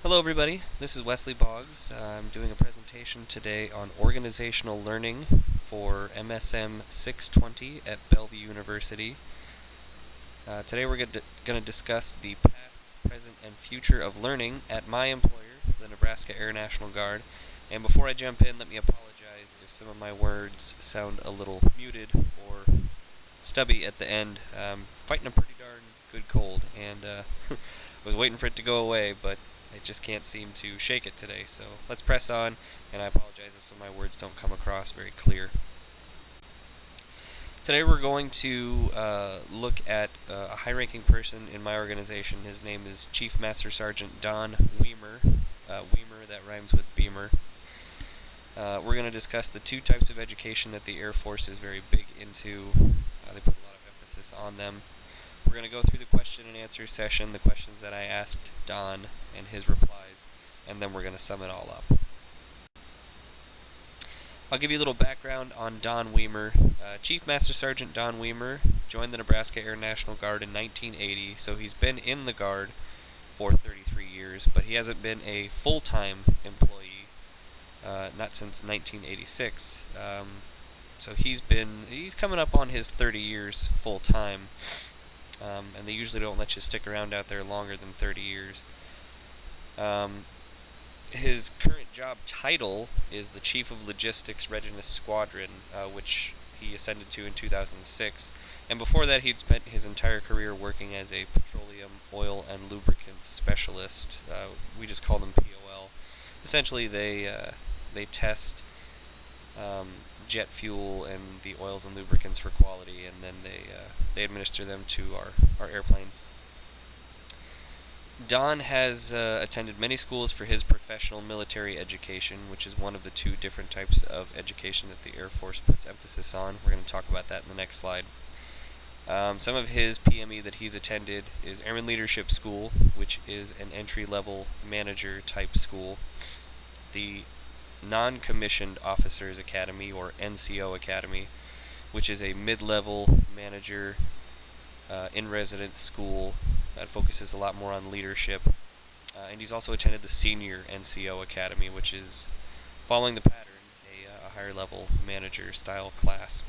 Hello everybody, this is Wesley Boggs. I'm doing a presentation today on organizational learning for MSM 620 at Bellevue University. Today we're going to discuss the past, present, and future of learning at my employer, the Nebraska Air National Guard. And before I jump in, let me apologize if some of my words sound a little muted or stubby at the end. Fighting a pretty darn good cold, and was waiting for it to go away, but I just can't seem to shake it today. So let's press on, and I apologize if some of my words don't come across very clear. Today we're going to look at a high-ranking person in my organization. His name is Chief Master Sergeant Don Weimer. Weimer, that rhymes with Beamer. We're going to discuss the two types of education that the Air Force is very big into. They put a lot of emphasis on them. We're going to go through the question and answer session, the questions that I asked Don and his replies, and then we're going to sum it all up. I'll give you a little background on Don Weimer. Chief Master Sergeant Don Weimer joined the Nebraska Air National Guard in 1980, so he's been in the Guard for 33 years, but he hasn't been a full-time employee, not since 1986. So he's coming up on his 30 years full-time, and they usually don't let you stick around out there longer than 30 years. His current job title is the Chief of Logistics Readiness Squadron, which he ascended to in 2006. And before that, he'd spent his entire career working as a petroleum, oil, and lubricant specialist. We just call them POL. Essentially, they test jet fuel and the oils and lubricants for quality, and then they administer them to our airplanes. Don has attended many schools for his professional military education, which is one of the two different types of education that the Air Force puts emphasis on. We're going to talk about that in the next slide. Some of his PME that he's attended is Airman Leadership School, which is an entry-level manager type school. The Non-Commissioned Officers Academy, or NCO Academy, which is a mid-level manager in-residence school that focuses a lot more on leadership. And he's also attended the Senior NCO Academy, which is, following the pattern, a higher-level manager-style class.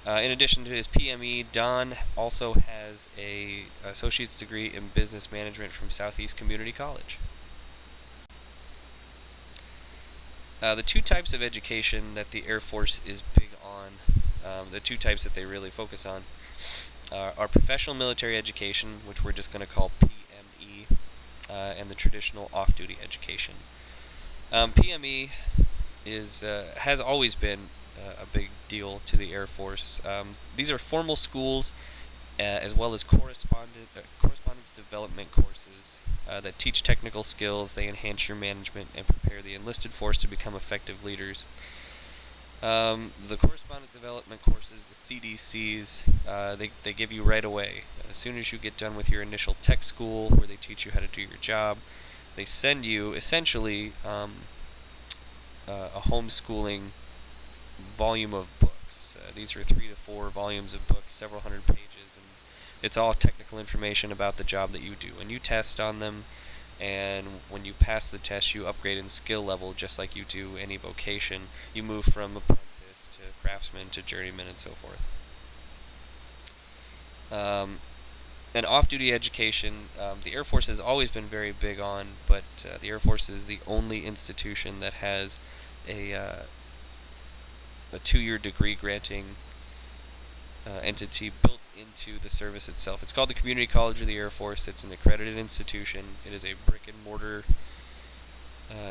In addition to his PME, Don also has an associate's degree in business management from Southeast Community College. The two types of education that the Air Force is big on, the two types that they really focus on, are professional military education, which we're just going to call PME, and the traditional off-duty education. PME has always been a big deal to the Air Force. These are formal schools as well as correspondence development courses that teach technical skills. They enhance your management and prepare the enlisted force to become effective leaders. The correspondence development courses, the CDCs, they give you right away. As soon as you get done with your initial tech school, where they teach you how to do your job, they send you essentially a homeschooling volume of books. These are 3 to 4 volumes of books, several hundred pages, and it's all technical information about the job that you do. And you test on them, and when you pass the test, you upgrade in skill level just like you do any vocation. You move from apprentice to craftsman to journeyman and so forth. And off-duty education, the Air Force has always been very big on, but the Air Force is the only institution that has a 2-year degree granting entity built into the service itself. It's called the Community College of the Air Force. It's an accredited institution. It is a brick-and-mortar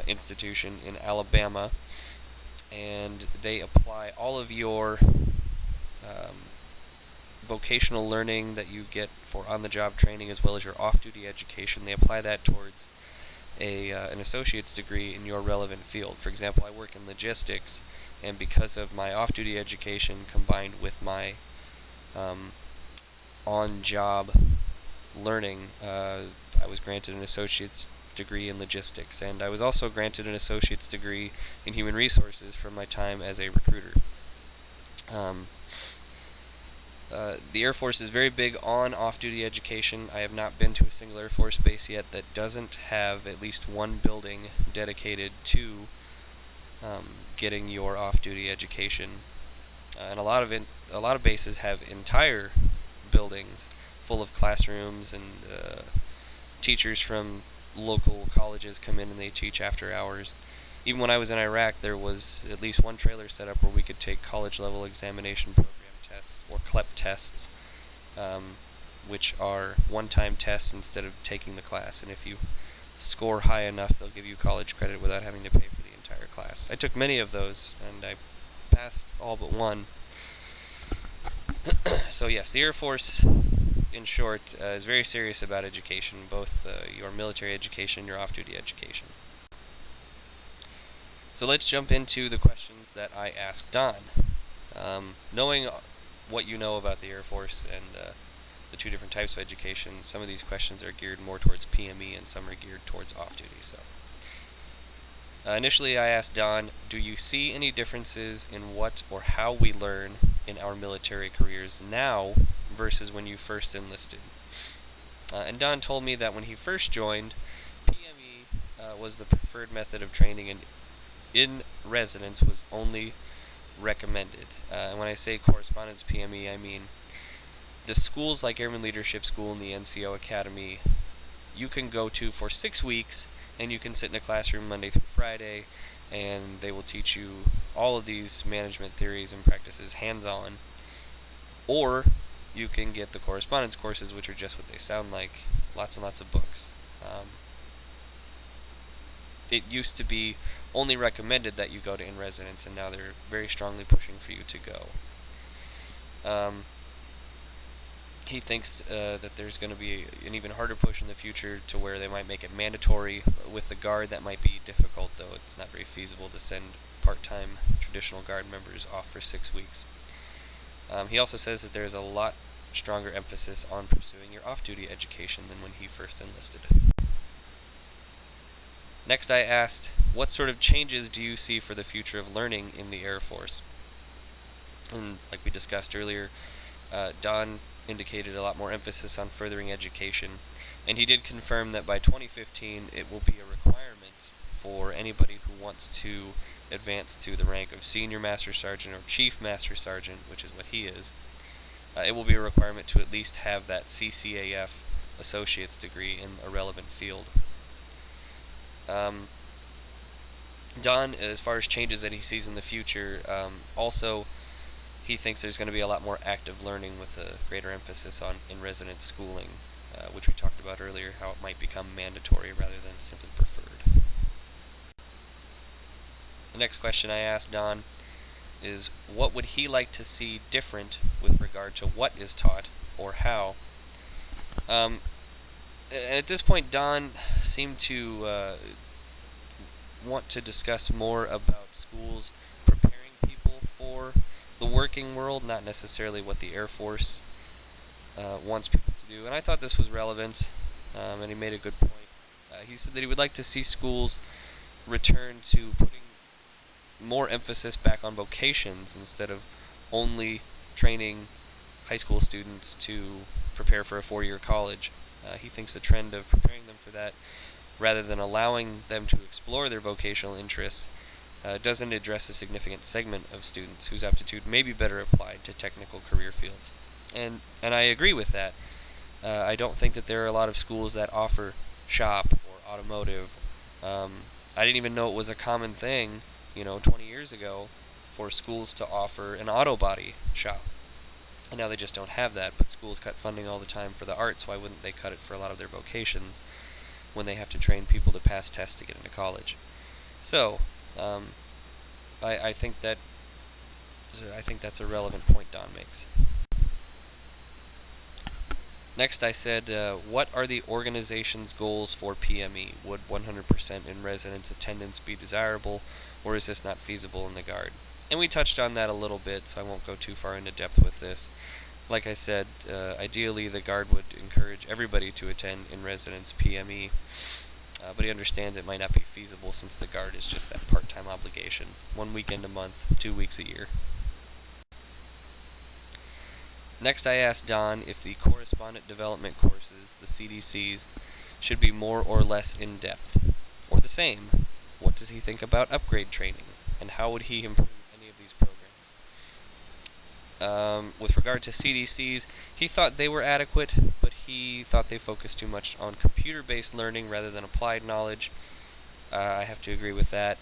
institution in Alabama, and they apply all of your vocational learning that you get for on-the-job training as well as your off-duty education. They apply that towards an associate's degree in your relevant field. For example, I work in logistics, and because of my off-duty education combined with my on-job learning, I was granted an associate's degree in logistics, and I was also granted an associate's degree in human resources from my time as a recruiter. The Air Force is very big on off-duty education. I have not been to a single Air Force base yet that doesn't have at least one building dedicated to getting your off-duty education. And a lot of bases have entire buildings full of classrooms, and teachers from local colleges come in and they teach after hours. Even when I was in Iraq, there was at least one trailer set up where we could take college-level examination program tests, or CLEP tests, which are one-time tests instead of taking the class. And if you score high enough, they'll give you college credit without having to pay for the entire class. I took many of those, and I passed all but one. So yes, the Air Force, in short, is very serious about education, both your military education and your off-duty education. So let's jump into the questions that I asked Don. Knowing what you know about the Air Force and the two different types of education, some of these questions are geared more towards PME and some are geared towards off-duty. So initially I asked Don, do you see any differences in what or how we learn in our military careers now versus when you first enlisted? And Don told me that when he first joined, PME was the preferred method of training, and in residence was only recommended. And when I say correspondence PME, I mean the schools like Airman Leadership School and the NCO Academy you can go to for 6 weeks, and you can sit in a classroom Monday through Friday, and they will teach you all of these management theories and practices hands-on. Or you can get the correspondence courses, which are just what they sound like, lots and lots of books. It used to be only recommended that you go to in-residence, and now they're very strongly pushing for you to go. He thinks that there's going to be an even harder push in the future to where they might make it mandatory. With the Guard, that might be difficult, though. It's not very feasible to send part-time traditional Guard members off for 6 weeks. He also says that there's a lot stronger emphasis on pursuing your off-duty education than when he first enlisted. Next, I asked, what sort of changes do you see for the future of learning in the Air Force? And like we discussed earlier, Don indicated a lot more emphasis on furthering education, and he did confirm that by 2015 it will be a requirement for anybody who wants to advance to the rank of Senior Master Sergeant or Chief Master Sergeant, which is what he is. It will be a requirement to at least have that CCAF associate's degree in a relevant field. Don, as far as changes that he sees in the future, also he thinks there's going to be a lot more active learning with a greater emphasis on in-residence schooling, which we talked about earlier, how it might become mandatory rather than simply preferred. The next question I asked Don is, what would he like to see different with regard to what is taught or how? At this point, Don seemed to want to discuss more about schools preparing people for the working world, not necessarily what the Air Force wants people to do. And I thought this was relevant, and he made a good point. He said that he would like to see schools return to putting more emphasis back on vocations instead of only training high school students to prepare for a 4-year college. He thinks the trend of preparing them for that, rather than allowing them to explore their vocational interests, doesn't address a significant segment of students whose aptitude may be better applied to technical career fields. And I agree with that. I don't think that there are a lot of schools that offer shop or automotive. I didn't even know it was a common thing, 20 years ago, for schools to offer an auto body shop. And now they just don't have that, but schools cut funding all the time for the arts. Why wouldn't they cut it for a lot of their vocations when they have to train people to pass tests to get into college? So, I think that's a relevant point Don makes. Next, I said, what are the organization's goals for PME? Would 100% in residence attendance be desirable, or is this not feasible in the Guard? And we touched on that a little bit, so I won't go too far into depth with this. Like I said, ideally the Guard would encourage everybody to attend in residence PME, but he understands it might not be feasible since the Guard is just that part-time obligation, 1 weekend a month, 2 weeks a year. Next, I asked Don if the correspondent development courses, the CDCs, should be more or less in-depth, or the same. What does he think about upgrade training, and how would he improve any of these programs? With regard to CDCs, he thought they were adequate, but he thought they focused too much on computer-based learning rather than applied knowledge. I have to agree with that,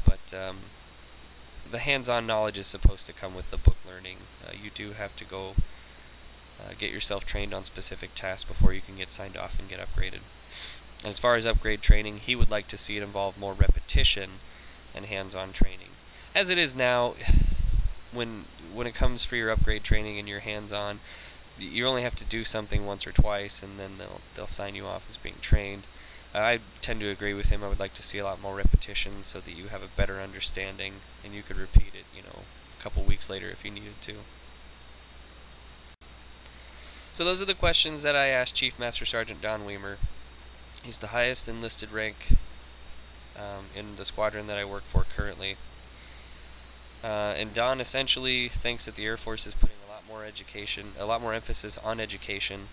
but the hands-on knowledge is supposed to come with the book learning. You do have to go get yourself trained on specific tasks before you can get signed off and get upgraded. And as far as upgrade training, he would like to see it involve more repetition and hands-on training. As it is now, when it comes for your upgrade training and your hands-on, you only have to do something once or twice, and then they'll sign you off as being trained. I tend to agree with him. I would like to see a lot more repetition so that you have a better understanding and you could repeat it, a couple weeks later if you needed to. So those are the questions that I asked Chief Master Sergeant Don Weimer. He's the highest enlisted rank in the squadron that I work for currently. And Don essentially thinks that the Air Force is putting a lot more emphasis on education,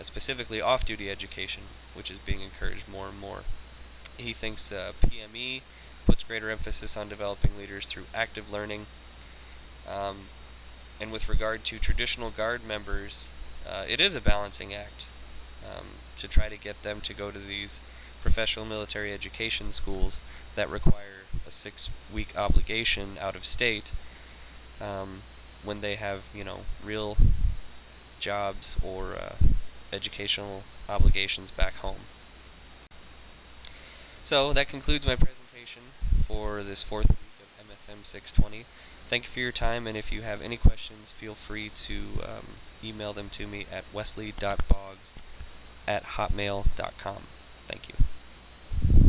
specifically off-duty education, which is being encouraged more and more. He thinks PME puts greater emphasis on developing leaders through active learning. And with regard to traditional Guard members, it is a balancing act to try to get them to go to these professional military education schools that require a 6-week obligation out of state when they have, real jobs or educational obligations back home. So that concludes my presentation for this 4th week of MSM 620. Thank you for your time, and if you have any questions, feel free to email them to me at wesley.boggs@hotmail.com. Thank you.